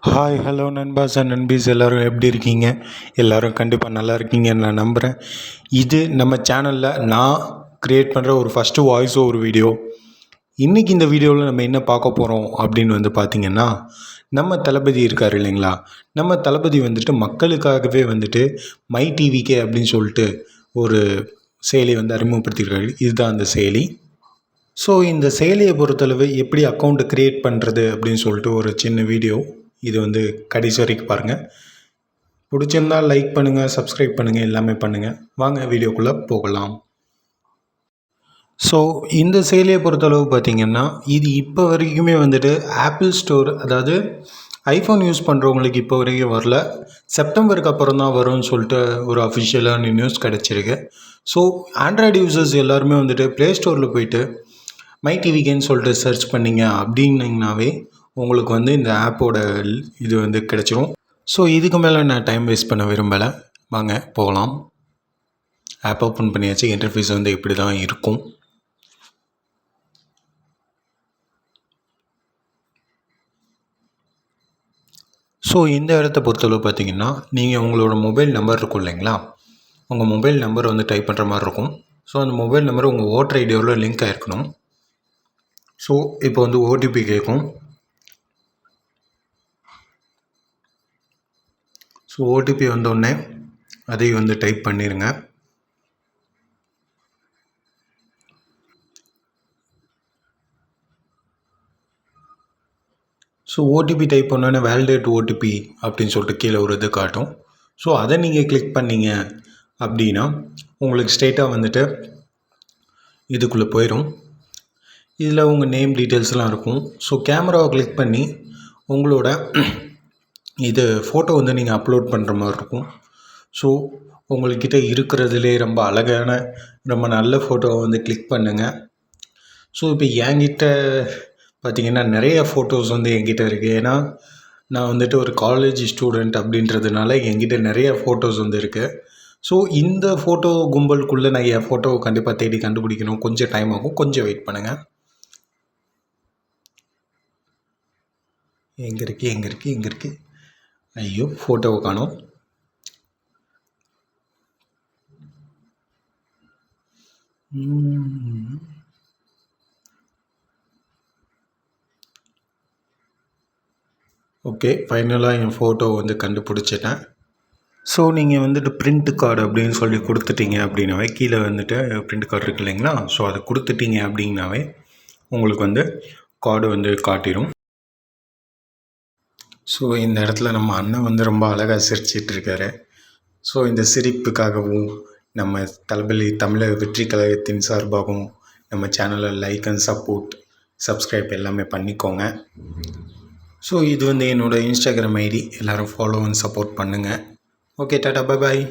Hi hello நண்பாஸ் and நண்பீஸ் எல்லோரும் எப்படி இருக்கீங்க? எல்லோரும் கண்டிப்பாக நல்லா இருக்கீங்கன்னு நான் நம்புகிறேன். இது நம்ம சேனலில் நான் க்ரியேட் பண்ணுற ஒரு ஃபஸ்ட்டு வாய்ஸ் ஓவர் வீடியோ. இன்றைக்கி இந்த வீடியோவில் நம்ம என்ன பார்க்க போகிறோம் அப்படின்னு பார்த்திங்கன்னா, நம்ம தளபதி இருக்கார் இல்லைங்களா? நம்ம தளபதி மக்களுக்காகவே மை டிவிகே அப்படின்னு சொல்லிட்டு ஒரு செயலி அறிமுகப்படுத்தியிருக்காரு. இதுதான் அந்த செயலி. ஸோ இந்த செயலியை பொறுத்தளவு எப்படி அக்கௌண்ட்டு க்ரியேட் பண்ணுறது அப்படின்னு சொல்லிட்டு ஒரு சின்ன வீடியோ. இது கடைசி வரைக்கும் பாருங்கள். பிடிச்சிருந்தால் லைக் பண்ணுங்கள், சப்ஸ்கிரைப் பண்ணுங்கள், எல்லாமே பண்ணுங்கள். வாங்க வீடியோக்குள்ளே போகலாம். ஸோ இந்த செயலியை பொறுத்தளவு பார்த்திங்கன்னா, இது இப்போ வரைக்குமே ஆப்பிள் ஸ்டோர், அதாவது ஐஃபோன் யூஸ் பண்ணுறவங்களுக்கு இப்போ வரைக்கும் வரல. செப்டம்பருக்கு அப்புறம் தான் வரும்னு சொல்லிட்டு ஒரு அஃபிஷியலான நியூஸ் கிடச்சிருக்கு. ஸோ ஆண்ட்ராய்டு யூசர்ஸ் எல்லாருமே ப்ளே ஸ்டோரில் போய்ட்டு மை டிவிகேன்னு சொல்லிட்டு சர்ச் பண்ணிங்க அப்படின்னிங்கனாவே உங்களுக்கு இந்த ஆப்போட இது கிடச்சிரும். ஸோ இதுக்கு மேலே நான் டைம் வேஸ்ட் பண்ண விரும்பலை. வாங்க போகலாம். ஆப் ஓப்பன் பண்ணியாச்சு. இன்டர்ஃபேஸ் இப்படி தான் இருக்கும். ஸோ இந்த இடத்த பொறுத்தளவு பார்த்திங்கன்னா, நீங்கள் உங்களோட மொபைல் நம்பர் இருக்கும் இல்லைங்களா? உங்கள் மொபைல் நம்பர் டைப் பண்ணுற மாதிரி இருக்கும். ஸோ அந்த மொபைல் நம்பர் உங்கள் ஓட்டர் ஐடியோட லிங்க் ஆகிருக்கணும். ஸோ இப்போ ஓடிபி கேட்கும். ஸோ ஓடிபி வந்தோடனே அதையும் டைப் பண்ணிடுங்க. ஸோ ஓடிபி டைப் பண்ணோன்னே வேலிடேட் ஓடிபி அப்படின்னு சொல்லிட்டு கீழே ஒரு இது காட்டும். ஸோ அதை நீங்கள் கிளிக் பண்ணிங்க அப்படின்னா உங்களுக்கு ஸ்ட்ரெயிட்டாக இதுக்குள்ளே போயிடும். இதில் உங்கள் நேம் டீட்டெயில்ஸ்லாம் இருக்கும். ஸோ கேமராவை கிளிக் பண்ணி உங்களோட இது ஃபோட்டோ நீங்கள் அப்லோட் பண்ணுற மாதிரி இருக்கும். ஸோ உங்கள்கிட்ட இருக்கிறதுலே ரொம்ப அழகான, ரொம்ப நல்ல ஃபோட்டோவை கிளிக் பண்ணுங்கள். ஸோ இப்போ என்கிட்ட பார்த்திங்கன்னா நிறைய ஃபோட்டோஸ் என்கிட்ட இருக்குது. ஏன்னா நான் ஒரு காலேஜ் ஸ்டூடெண்ட் அப்படின்றதுனால என்கிட்ட நிறைய ஃபோட்டோஸ் இருக்குது. ஸோ இந்த ஃபோட்டோ கும்பலுக்குள்ளே நான் என் ஃபோட்டோவை கண்டிப்பாக தேடி கண்டுபிடிக்கணும். கொஞ்சம் டைம் ஆகும். கொஞ்சம் வெயிட் பண்ணுங்கள். எங்கே இருக்குது? ஐயோ, ஃபோட்டோவை காணோம். ஓகே, ஃபைனலாக என் ஃபோட்டோ கண்டுபிடிச்சிட்டேன். ஸோ நீங்கள் பிரிண்ட் கார்டு அப்படின்னு சொல்லி கொடுத்துட்டீங்க அப்படின்னாவே கீழே பிரிண்ட் கார்டு இருக்குது இல்லைங்களா? ஸோ அதை கொடுத்துட்டீங்க அப்படின்னாவே உங்களுக்கு கார்டு காட்டிடும். ஸோ இந்த இடத்துல நம்ம அண்ணன் ரொம்ப அழகாக சிரிச்சிட்ருக்காரு. ஸோ இந்த சிரிப்புக்காகவும் நம்ம தளபதி தமிழக வெற்றி கழகத்தின் சார்பாகவும் நம்ம சேனலை லைக் அண்ட் சப்ஸ்கிரைப் எல்லாமே பண்ணிக்கோங்க. ஸோ இது என்னோடய இன்ஸ்டாகிராம் ஐடி. எல்லோரும் ஃபாலோ அண்ட் சப்போர்ட் பண்ணுங்கள். Okay, Tata, bye bye.